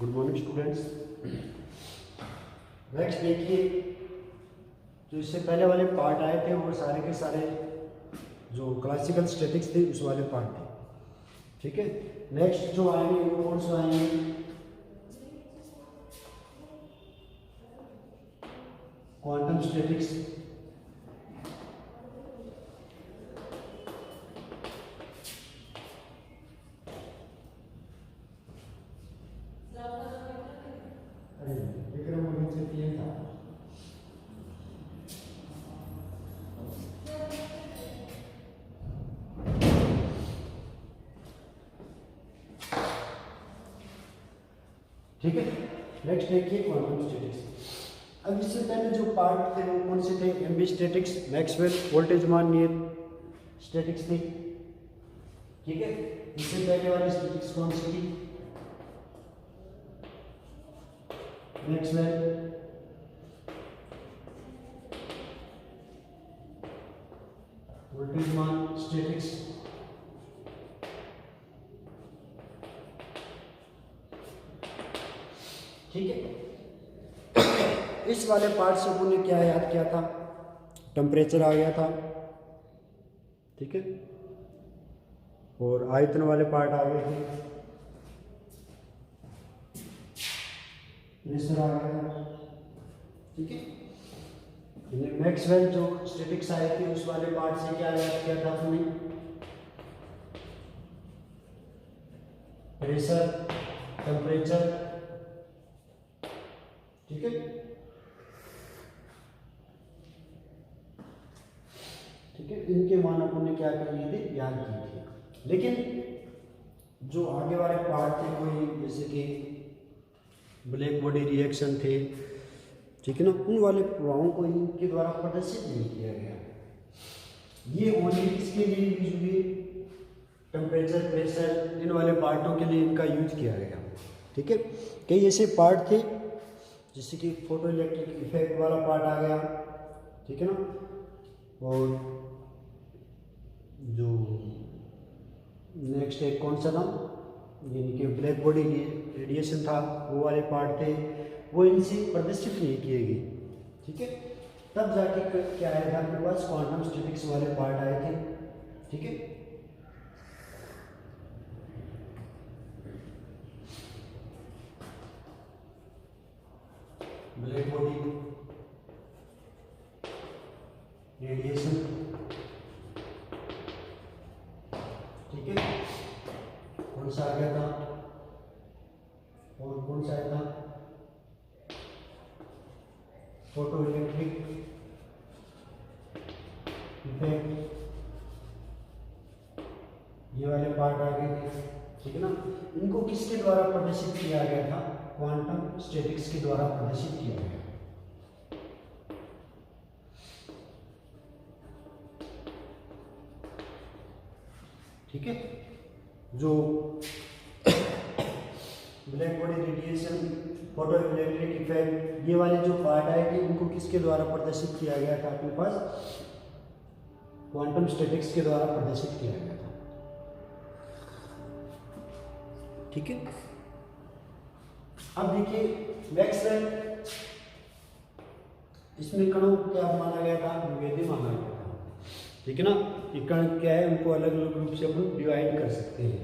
Good morning students. Next देखिए, जो इससे पहले वाले पार्ट आए थे वो सारे के सारे जो क्लासिकल स्टैटिक्स थे उस वाले पार्ट थे। ठीक है, नेक्स्ट जो आएंगे वो कौन से आएंगे? Quantum statics. ठीक है, नेक्स्ट देखिए क्वांटम स्टैटिक्स। अब इससे पहले जो पार्ट थे वो कौन से थे? एम्बी स्टैटिक्स, मैक्सवेल, वोल्टेजमान नियत स्टैटिक्स थी। ठीक है, इससे पहले वाली स्टैटिक्स कौन सी थी? Maxwell, Boltzmann statistics. ठीक है, इस वाले पार्ट से उन्होंने क्या याद किया था? टेम्परेचर आ गया था। ठीक है, और आयतन वाले पार्ट आ गए थे, प्रेशर आ गया था। ठीक है, मैक्सवेल जो स्टैटिक्स आई थी उस वाले पार्ट से क्या याद किया था तुमने? Pressure, temperature. ठीक है, ठीक है, इनके मान अपन ने क्या कर लिए थे? याद किए थे। लेकिन जो आगे वाले पार्ट थे कोई जैसे कि ब्लैक बॉडी रिएक्शन थे, ठीक है ना, उन वाले प्रभावों को इनके द्वारा प्रदर्शित नहीं किया गया। ये ओनली किसके लिए यूज हुए? टेम्परेचर, प्रेशर, इन वाले पार्टों के लिए इनका यूज किया गया। ठीक है, कई ऐसे पार्ट थे जैसे कि फोटो इलेक्ट्रिक इफेक्ट वाला पार्ट आ गया। ठीक है ना, और जो नेक्स्ट एक कौन सा था, यानी कि ब्लैक बॉडी रेडिएशन था, वो वाले पार्ट थे, वो इनसे प्रदर्शित नहीं किए गए। ठीक है, तब जाके क्या आया था आपके पास? क्वांटम स्टैटिक्स वाले पार्ट आए थे। ठीक है, ब्लैक बॉडी रेडिएशन। ठीक है, कौन सा आ गया था और कौन सा आया था? फोटो इलेक्ट्रिक इफेक्ट, ये वाले पार्ट आ गए थे। ठीक है ना, इनको किसके द्वारा प्रदर्शित किया गया था? क्वांटम स्टैटिक्स के द्वारा प्रदर्शित किया गया। ठीक है, जो black body radiation, photo electric effect, ये वाले जो पार्ट आए थे इनको किसके द्वारा प्रदर्शित किया गया था अपने पास? क्वांटम स्टैटिक्स के द्वारा प्रदर्शित किया गया था। ठीक है, अब देखिए मैक्सवेल, इसमें कणों को क्या माना गया था? विभेदी माना गया था। ठीक है ना, ये कण क्या है, उनको अलग अलग रूप से अपन डिवाइड कर सकते हैं।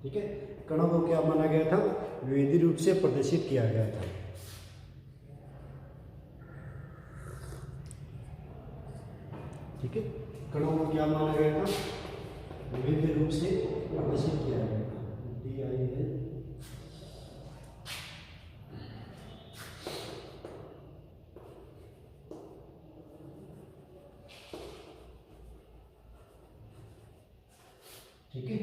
ठीक है, कणों को क्या माना गया था? विभेदी रूप से प्रदर्शित किया गया था। ठीक है, कणों को क्या माना गया था? विभेदी रूप से प्रदर्शित किया गया था। DIN। ठीक है,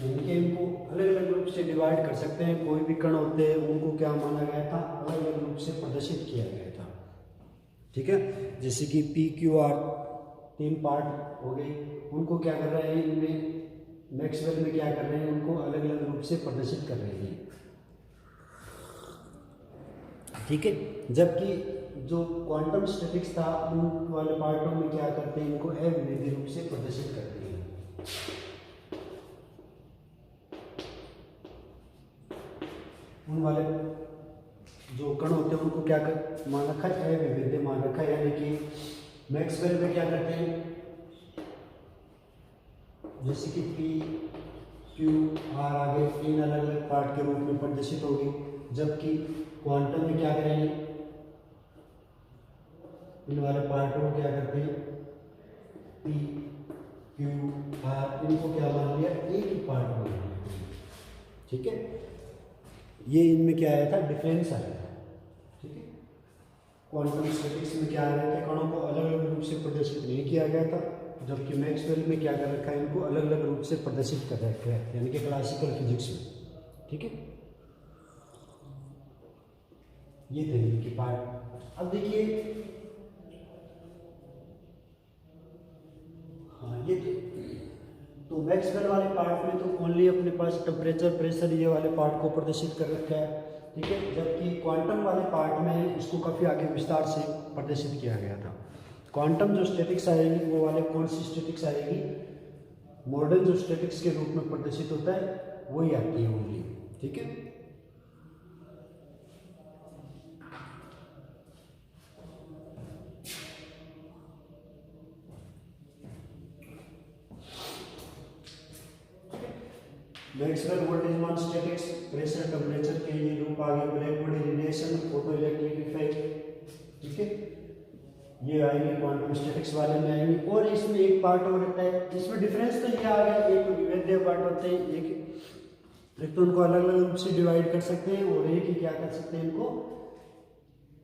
इनके इनको अलग अलग रूप से डिवाइड कर सकते हैं। कोई भी कण होते हैं उनको क्या माना गया था? अलग अलग रूप से प्रदर्शित किया गया था। ठीक है, जैसे कि PQR, 3 पार्ट हो गए, उनको क्या कर रहे हैं? इनमें मैक्सवेल में क्या कर रहे हैं? उनको अलग अलग रूप से प्रदर्शित कर रहे हैं। ठीक है, जबकि जो क्वांटम स्टैटिक्स था उन वाले पार्टों में क्या करते हैं? इनको अविभेदी रूप से प्रदर्शित करते हैं। उन वाले जो कण होते हैं उनको क्या कर मान रखा है, अविभेद्य मान रखा है, यानी कि मैक्सवेल में क्या करते हैं, जैसे कि पी क्यू आर आगे 3 अलग अलग पार्ट के रूप में प्रदर्शित होगी, जबकि क्वांटम में क्या करेंगे, इन वाले पार्टों को क्या करते हैं, पी क्यू आर, इनको क्या मान लिया, एक ही पार्ट मान लिया। ठीक है, ये इनमें क्या आया था, डिफरेंस आया था। ठीक है, क्वांटम स्टैटिक्स में क्या आ रहे थे, कणों को अलग अलग रूप से प्रदर्शित नहीं किया गया था, जबकि मैक्सवेल में क्या कर रखा है, इनको अलग अलग रूप से प्रदर्शित कर रखा है, यानी कि क्लासिकल फिजिक्स में। ठीक है, ये थे इनके पार्ट। अब देखिए, हाँ ये तो मैक्सवेल वाले पार्ट में तो ओनली अपने पास टेम्परेचर प्रेशर ये वाले पार्ट को प्रदर्शित कर रखा है। ठीक है, जबकि क्वांटम वाले पार्ट में इसको काफ़ी आगे विस्तार से प्रदर्शित किया गया था। क्वांटम जो स्टैटिक्स आएगी वो वाले कौन सी स्टैटिक्स आएगी, मॉडर्न जो स्टैटिक्स के रूप में प्रदर्शित होता है वही आती है ओनली। ठीक है, Maxwell Boltzmann statics, pressure temperature के ये रूप आगे, black body radiation, photo electric effect. ठीक है, ये आएंगे क्वांटम स्टैटिक्स वाले में आएंगे। और इसमें एक पार्ट और रहता है, इसमें डिफरेंस तो ये आ गया, एक तो विभेद्य पार्ट होते हैं, एक तो उनको अलग अलग रूप से डिवाइड कर सकते हैं, और एक ही क्या कर सकते हैं, इनको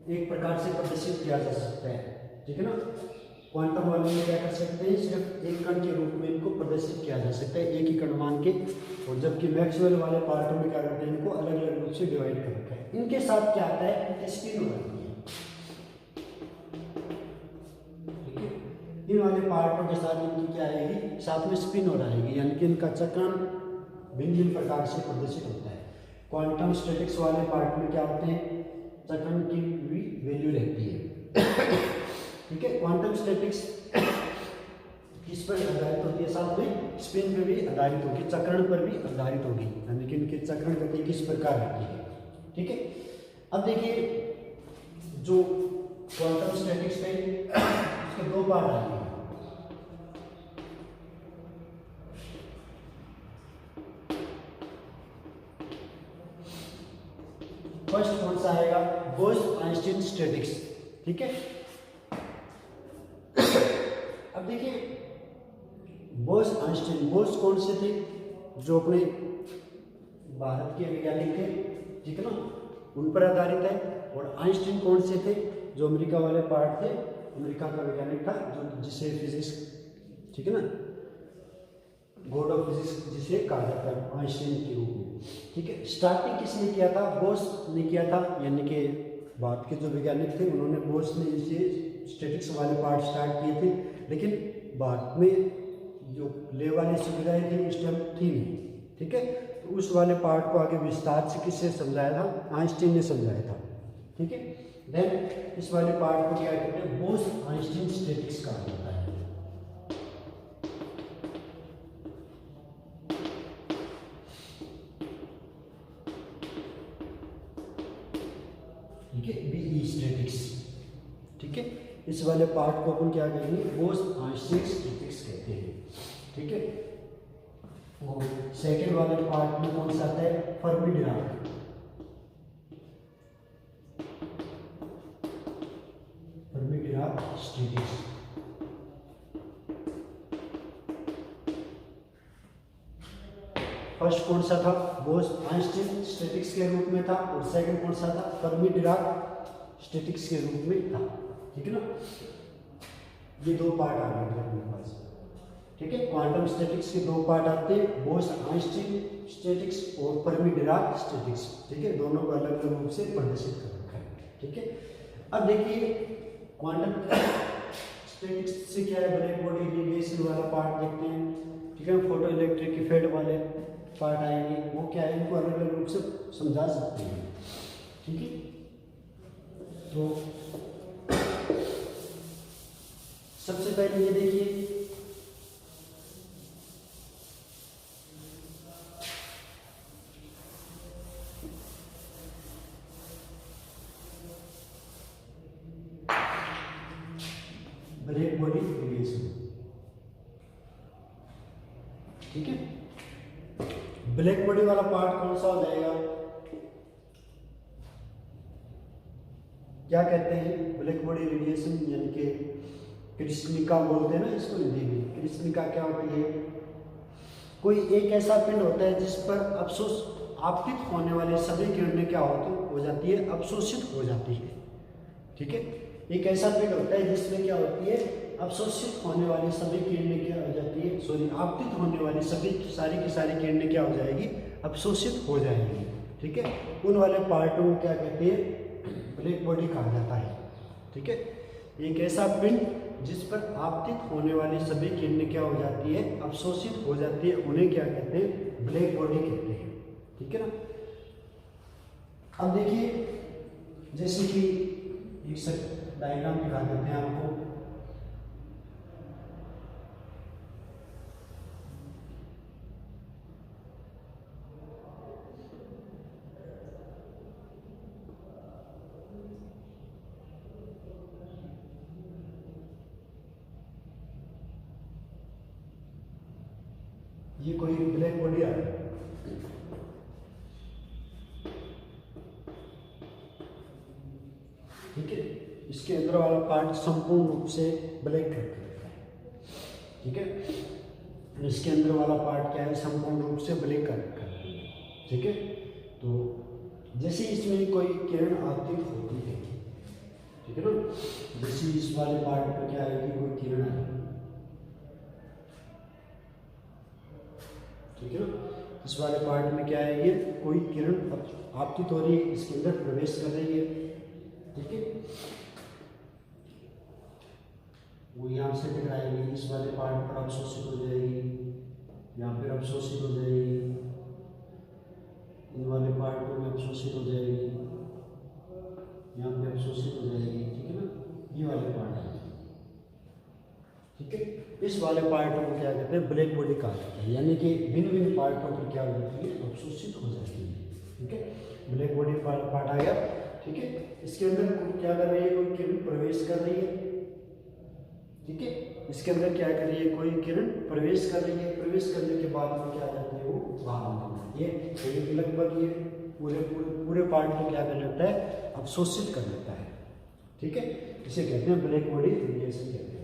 एक प्रकार से प्रदर्शित किया जा सकता है। ठीक है ना, क्वांटम वाले में क्या कर सकते हैं, सिर्फ एक कण के रूप में इनको प्रदर्शित किया जा सकता है, एक ही कण मान के। और जबकि मैक्सवेल वाले पार्टों में क्या करते हैं, इनको अलग अलग रूप से डिवाइड कर रखा है। इनके साथ क्या आता है, इनके स्पिन हो जाती है। ठीक है, इन वाले पार्टों के साथ इनकी क्या आएगी, साथ में स्पिन हो जाएगी, यानी कि इनका चक्रण भिन्न भिन्न प्रकार से प्रदर्शित होता है। क्वांटम स्टैटिक्स वाले पार्ट में क्या होते हैं, चक्रण की भी वैल्यू रहती है। ठीक है, क्वांटम स्टैटिक्स किस पर आधारित होती है, साथ में स्पिन पर भी आधारित होगी, चक्रण पर भी आधारित होगी, यानी कि इनकी चक्रण गति किस प्रकार रहती है। ठीक है, अब देखिए जो क्वांटम स्टैटिक्स पे इसके दो पार्ट आएंगे। फर्स्ट कौन सा आएगा, बोस-आइंस्टीन स्टैटिक्स। ठीक है, अब देखिए बोस-आइंस्टीन, बोस कौन से थे, जो अपने भारत के वैज्ञानिक थे, ठीक है ना, उन पर आधारित है। और आइंस्टीन कौन से थे, जो अमेरिका वाले पार्ट थे, अमेरिका का वैज्ञानिक था, जो जिसे फिजिक्स, ठीक है ना, गॉड ऑफ फिजिक्स जिसे कहा जाता है आइंस्टीन के रूप में। ठीक है, स्टार्टिंग किसने किया था, बोस ने किया था, यानी कि भारत के जो वैज्ञानिक थे उन्होंने, बोस ने इसे स्टैटिक्स वाले पार्ट स्टार्ट किए थे। लेकिन भारत में जो ले वाली सुविधाएं थी उस टाइम थी नहीं। ठीक है, तो उस वाले पार्ट को आगे विस्तार से किससे समझाया था, आइंस्टीन ने समझाया था। ठीक है, देन इस वाले पार्ट को क्या कहते हैं, बोस-आइंस्टीन स्टैटिक्स कहा जाता है। ठीक है, बीई स्टैटिक्स। ठीक है, इस वाले पार्ट को अपन क्या कहेंगे, बोस-आइंस्टीन स्टैटिक्स कहते हैं। ठीक है, वो सेकेंड वाले पार्ट में कौन सा आता है, फर्मी-डिराक। Fermi-Dirac statics. फर्स्ट कौन सा था, बोस-आइंस्टीन स्टैटिक्स के रूप में था, और सेकंड कौन सा था, फर्मी-डिराक स्टैटिक्स के रूप में था। ठीक है ना, ये दो पार्ट आ गए थे अपने पास। ठीक है, क्वांटम स्टैटिक्स के दो पार्ट आते हैं, बोस-आइंस्टीन स्टैटिक्स और फर्मी-डिराक स्टैटिक्स। ठीक है, दोनों को अलग अलग रूप से प्रदर्शित कर रखा है। ठीक है, अब देखिए क्वांटम स्टैटिक्स से क्या है, ब्लैक बॉडी रेडिएशन वाला पार्ट देखते हैं। ठीक है, फोटो इलेक्ट्रिक इफेक्ट वाले पार्ट आएंगे, वो क्या है, इनको अलग अलग रूप से समझा सकते हैं। ठीक है, तो सबसे पहले ये देखिए, ब्लैक बॉडी रेडिएशन। ठीक है, ब्लैक बॉडी वाला पार्ट कौन सा हो जाएगा, क्या कहते हैं, ब्लैक बॉडी रेडिएशन यानी कि कृष्णिका बोलते हैं ना इसको हिंदी में। कृष्णिका क्या होती है, कोई एक ऐसा पिंड होता है जिस पर आपतित होने वाले सभी किरणें क्या हो जाती है, अवशोषित हो जाती है। ठीक है, एक ऐसा पिंड होता है जिसमें क्या होती है, अवशोषित होने वाली सभी किरणें क्या हो जाती है, आपतित होने वाली सारी की सारी किरणें क्या हो जाएगी, अवशोषित हो जाएगी। ठीक है, उन वाले पार्टों को क्या कहते हैं, ब्लैक बॉडी कहा जाता है। ठीक है, एक ऐसा पिंड जिस पर आपतित होने वाली सभी किरणें क्या हो जाती है, अवशोषित हो जाती है, उन्हें क्या कहते हैं, ब्लैक बॉडी कहते हैं। ठीक है ना। अब देखिए, जैसे कि एक डायग्राम दिखा देते हैं आपको। ये कोई ब्लैक बॉडी आ रही है। ठीक है, इसके अंदर वाला पार्ट संपूर्ण रूप से ब्लैक करके रखा है। ठीक है, इसके अंदर वाला पार्ट क्या है, संपूर्ण रूप से ब्लैक कर रखा है। ठीक है, तो जैसे इसमें कोई किरण आपतित होती है, ठीक है ना, जैसे इस वाले पार्ट पर क्या आएगी, कोई किरण आएगी। ठीक है ना, इस वाले पार्ट में क्या है, ये कोई किरण आपतित हो रही है, इसके अंदर प्रवेश कर रही है। ठीक है, वो यहाँ से टकराएगी, इस वाले पार्ट पर अवशोषित हो जाएगी, यहाँ पर अवशोषित हो जाएगी, इन वाले पार्ट में अवशोषित हो जाएगी, यहाँ पे अवशोषित हो जाएगी। ठीक है ना, ये वाले पार्ट है। ठीक है, इस वाले पार्टों को क्या कहते हैं, ब्लैक बॉडी कहा जाता है, यानी कि भिन्न भिन्न पार्टों पर क्या हो जाती है, अवशोषित हो जाती है। ठीक है, ब्लैक बॉडी पार्ट आ गया। ठीक है, इसके अंदर क्या कर रही है, कोई किरण प्रवेश कर रही है। ठीक है, इसके अंदर क्या कर रही है, कोई किरण प्रवेश कर रही है, प्रवेश करने के बाद में क्या जाती है, वो बाहर निकलती है। ये लगभग ये पूरे पार्ट को क्या कर लेता है, अवशोषित कर लेता है। ठीक है, इसे कहते हैं ब्लैक बॉडी रेडिएशन कहते हैं।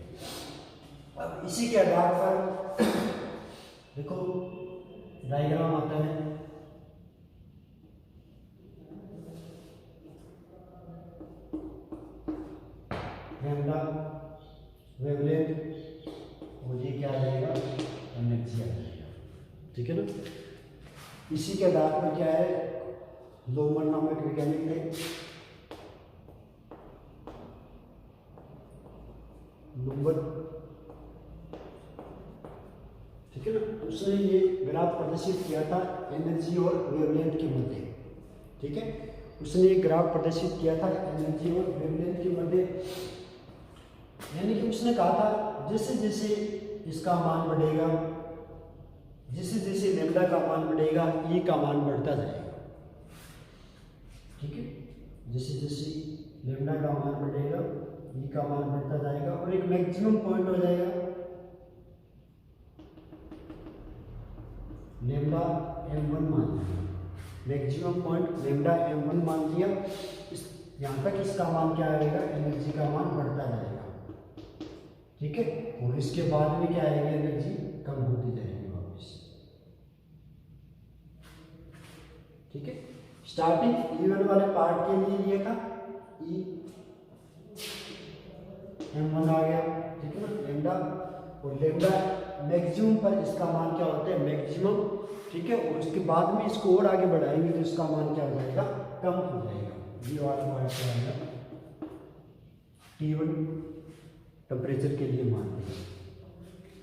अब इसी के आधार पर देखो डायग्राम आता है। लैम्डा वेवलेंथ, और ये क्या आ जाएगा, एनर्जी आ जाएगा। ठीक है ना, इसी के आधार पर क्या है, लोमर नामक वैज्ञानिक थे, लूमर। ठीक है ना, उसने ये ग्राफ प्रदर्शित किया था एनर्जी और वेवलेंथ के मध्य। ठीक है, उसने ये ग्राफ प्रदर्शित किया था एनर्जी और वेवलेंथ के मध्य, यानी कि उसने कहा था जैसे जैसे इसका मान बढ़ेगा, जैसे जैसे लैम्डा का मान बढ़ेगा, ई का मान बढ़ता जाएगा। ठीक है, जैसे जैसे लैम्डा का मान बढ़ेगा, ई का मान बढ़ता जाएगा, और एक मैक्सिमम पॉइंट हो जाएगा, लैम्डा m1 मान लिया, मैक्सिमम पॉइंट लैम्डा m1 मान लिया। यहाँ तक इसका मान क्या आएगा, एनर्जी का मान बढ़ता जाएगा। ठीक है, और इसके बाद में क्या आएगी, एनर्जी कम होती जाएगी वापस। ठीक है, स्टार्टिंग E1 वाले पार्ट के लिए ये था, m1 आ गया। ठीक है ना, लैम्डा, और लैम्डा मैक्सिमम पर इसका मान क्या होता है, मैक्सिमम। ठीक है, और उसके बाद में इसको और आगे बढ़ाएंगे तो इसका मान क्या हो जाएगा, कम हो जाएगा। ये वाला पार्ट क्या आएगा, T1 टेम्परेचर के लिए मान लेंगे।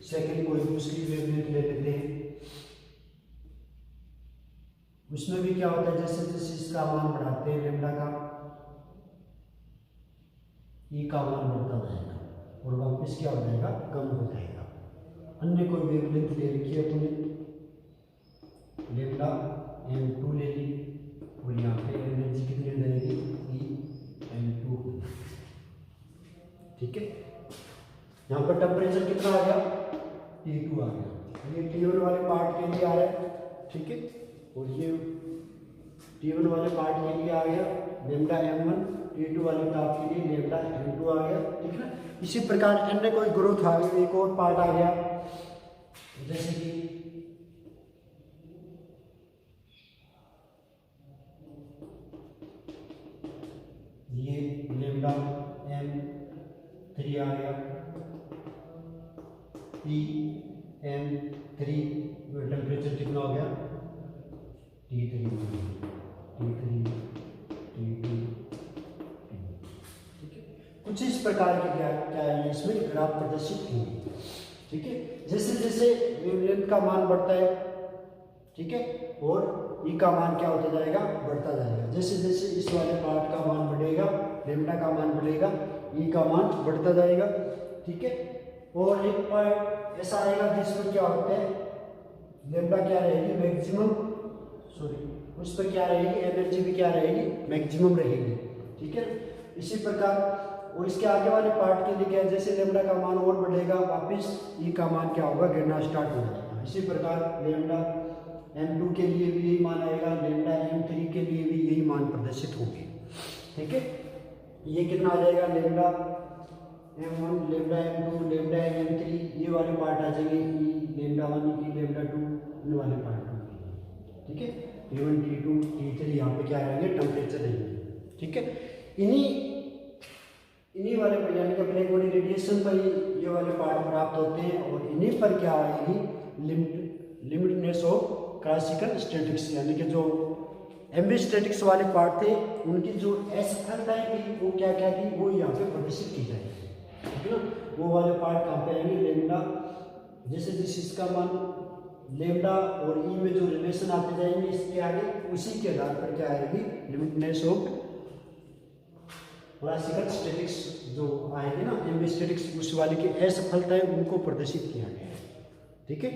सेकेंड कोई दूसरी वेवलेंथ ले लेते हैं, उसमें भी क्या होता है, जैसे जैसे इसका मान बढ़ाते हैं लैम्डा का, ई का मान बढ़ता जाएगा और वापस क्या हो जाएगा, कम हो जाएगा। अन्य कोई वेवलेंथ ले रखी है तुमने, लैम्डा m2 ले ली, और यहाँ पे एनर्जी कितनी हो जाएगी, E m2। ठीक है, यहाँ पर टेम्परेचर कितना आ गया, T2 आ गया। ये T1 वाले पार्ट के लिए आ रहा है, ठीक है, और ये T1 वाले पार्ट के लिए आ गया लेमडा m1, T2 वाले ताप के लिए लेमडा m2 आ गया, ठीक है ना। इसी प्रकार अन्य कोई ग्रोथ आ गई, एक और पार्ट आ गया, जैसे कि ये लेमडा m3 आ गया, Tm3 टेम्परेचर कितना हो गया, T3, T2, ठीक है। कुछ इस प्रकार के क्या है इसमें ग्राफ प्रदर्शित होंगे, ठीक है। जैसे जैसे वेवलेंथ का मान बढ़ता है, ठीक है, और ई का मान क्या होता जाएगा, बढ़ता जाएगा। जैसे जैसे इस वाले पार्ट का मान बढ़ेगा, लेमडा का मान बढ़ेगा, ई का मान बढ़ता जाएगा, ठीक है। और एक पॉइंट ऐसा आएगा जिसमें क्या होता है, लेमडा क्या रहेगी, मैक्सिमम, उस पर क्या रहेगी, एनर्जी भी क्या रहेगी, मैक्सिमम रहेगी, ठीक है। इसी प्रकार और इसके आगे वाले पार्ट के लिए क्या है, जैसे लेमडा का मान और बढ़ेगा, वापस ई का मान क्या होगा, गिरना स्टार्ट हो जाएगा। इसी प्रकार लेमडा m2 के लिए भी यही मान आएगा, लेमडा m3 के लिए भी यही मान प्रदर्शित होंगे, ठीक है। ये कितना आ जाएगा, lambda m1, lambda m2, lambda m3, ये वाले पार्ट आ जाएंगे, ई लेमडा 1, ई लेमडा 2, इन वाले पार्ट होंगे, ठीक है। T1, T2, T3 यहाँ पे क्या रहेंगे, टेम्परेचर रहेंगे, ठीक है। इन्हीं वाले पर यानी कि ब्लैक बॉडी रेडिएशन पर ये वाले पार्ट प्राप्त होते हैं, और इन्हीं पर क्या आएगी, लिमिटनेस ऑफ क्लासिकल स्टैटिक्स, यानी कि जो एम्बी स्टैटिक्स वाले पार्ट थे उनकी जो असफलताएं थी वो क्या क्या थी, वो यहाँ पे प्रदर्शित की जाएगी, ठीक है ना। वो वाले पार्ट कहाँ पे आएंगे, लेमडा, जैसे जैसे इसका मान लेमडा और ई में जो रिलेशन आते जाएंगे इसके आगे, उसी के आधार पर क्या आएगी, लिमिटनेस ऑफ क्लासिकल स्टैटिक्स जो आएगी ना, एम्बी स्टैटिक्स, उस वाले की असफलताएं उनको प्रदर्शित किया गया है, ठीक है।